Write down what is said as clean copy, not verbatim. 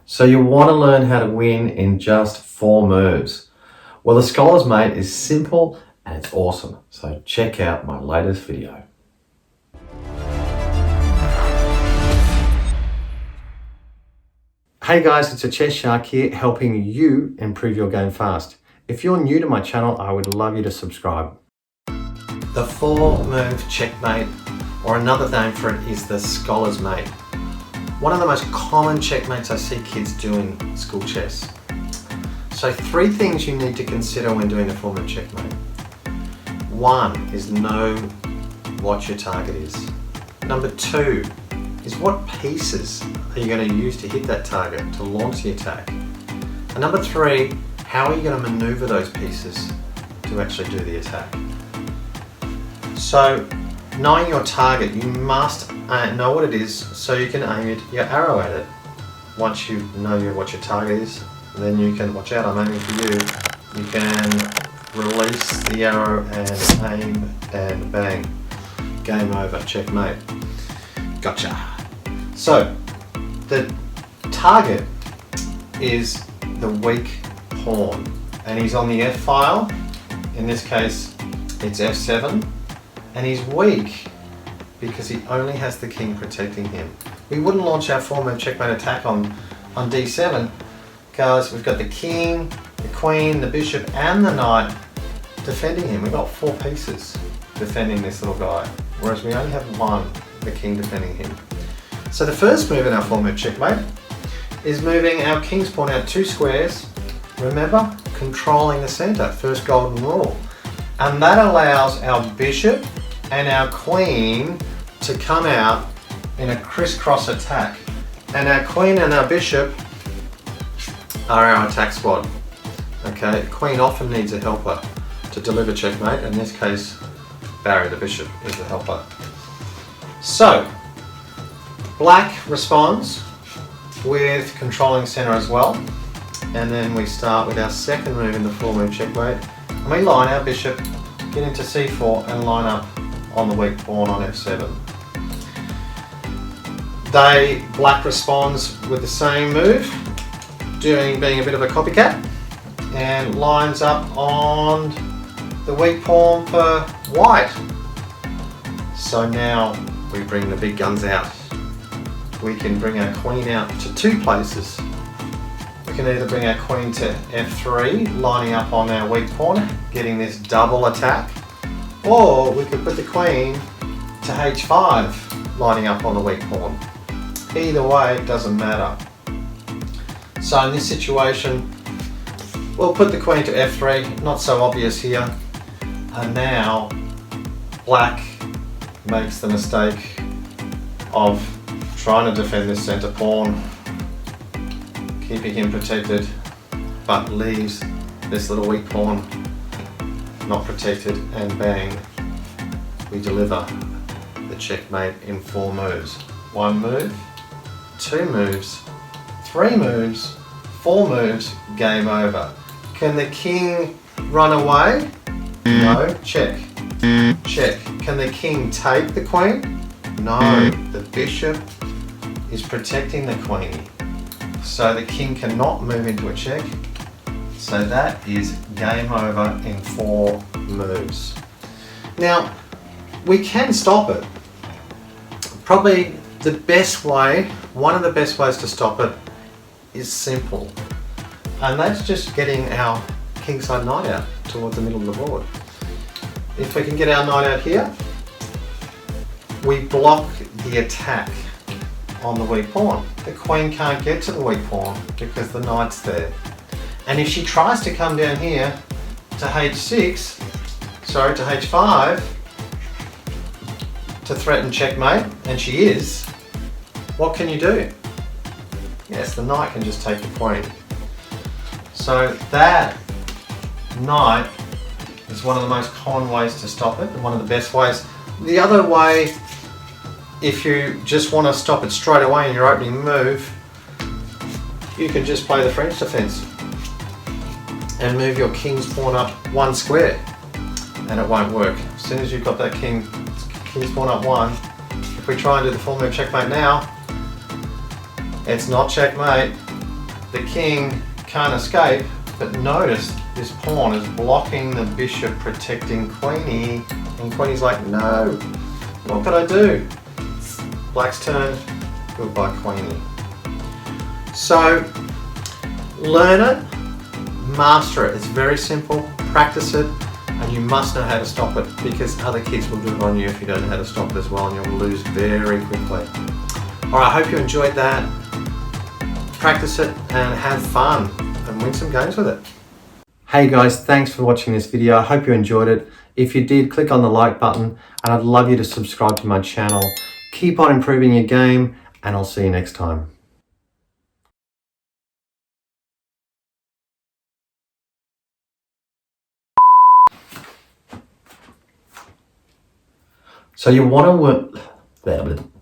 So you want to learn how to win in just 4 moves. Well, the Scholar's Mate is simple and it's awesome. So check out my latest video. Hey guys, it's a Chess Shark here, helping you improve your game fast. If you're new to my channel, I would love you to subscribe. The 4-move checkmate, or another name for it, is the Scholar's Mate. One of the most common checkmates I see kids do in school chess. So 3 things you need to consider when doing the 4-move checkmate. 1 is know what your target is. Number 2 is what pieces are you going to use to hit that target, to launch the attack. And number 3, how are you going to maneuver those pieces to actually do the attack. So knowing your target, you must know what it is so you can aim your arrow at it. Once you know what your target is, then you can, watch out, I'm aiming for you, you can release the arrow and aim and bang. Game over, checkmate. Gotcha. So the target is the weak pawn and he's on the F file. In this case it's F7 and he's weak because he only has the king protecting him. We wouldn't launch our 4-move checkmate attack on D7 because we've got the king, the queen, the bishop and the knight defending him. We've got 4 pieces defending this little guy, whereas we only have 1, the king, defending him. So the first move in our 4-move checkmate is moving our king's pawn out 2 squares. Remember, controlling the center, first golden rule. And that allows our bishop and our queen to come out in a crisscross attack. And our queen and our bishop are our attack squad. Okay, queen often needs a helper to deliver checkmate. In this case, Barry the bishop is the helper. So, black responds with controlling center as well. And then we start with our second move in the 4-move checkmate. And we line our bishop, get into C4 and line up on the weak pawn on F7. Black responds with the same move, being a bit of a copycat, and lines up on the weak pawn for white. So now we bring the big guns out. We can bring our queen out to 2 places. We can either bring our queen to F3, lining up on our weak pawn, getting this double attack, or we could put the queen to H5, lining up on the weak pawn. Either way, it doesn't matter. So in this situation, we'll put the queen to F3, not so obvious here, and now black makes the mistake of trying to defend this center pawn, keeping him protected, but leaves this little weak pawn not protected, and bang, we deliver the checkmate in 4 moves. 1 move, 2 moves, 3 moves, 4 moves, game over. Can the king run away? No, check. Check. Can the king take the queen? No, the bishop is protecting the queen. So the king cannot move into a check. So that is game over in 4 moves. Now, we can stop it. Probably the best way, one of the best ways to stop it is simple. And that's just getting our kingside knight out towards the middle of the board. If we can get our knight out here, we block the attack on the weak pawn. The queen can't get to the weak pawn because the knight's there. And if she tries to come down here to H6, sorry, to H5, to threaten checkmate, and she is, what can you do? Yes, the knight can just take the queen. So that knight is one of the most common ways to stop it, and one of the best ways. The other way, if you just want to stop it straight away in your opening move, you can just play the French defense and move your king's pawn up 1 square, and it won't work. As soon as you've got that king's pawn up 1, if we try and do the 4-move checkmate now, it's not checkmate, the king can't escape, but notice this pawn is blocking the bishop protecting Queenie. And Queenie's like, no, what could I do? Black's turn, goodbye Queenie. So, learn it, master it. It's very simple, practice it, and you must know how to stop it because other kids will do it on you if you don't know how to stop it as well, and you'll lose very quickly. All right, I hope you enjoyed that. Practice it and have fun and win some games with it. Hey guys, thanks for watching this video. I hope you enjoyed it. If you did, click on the like button, and I'd love you to subscribe to my channel. Keep on improving your game, and I'll see you next time. So you want to work...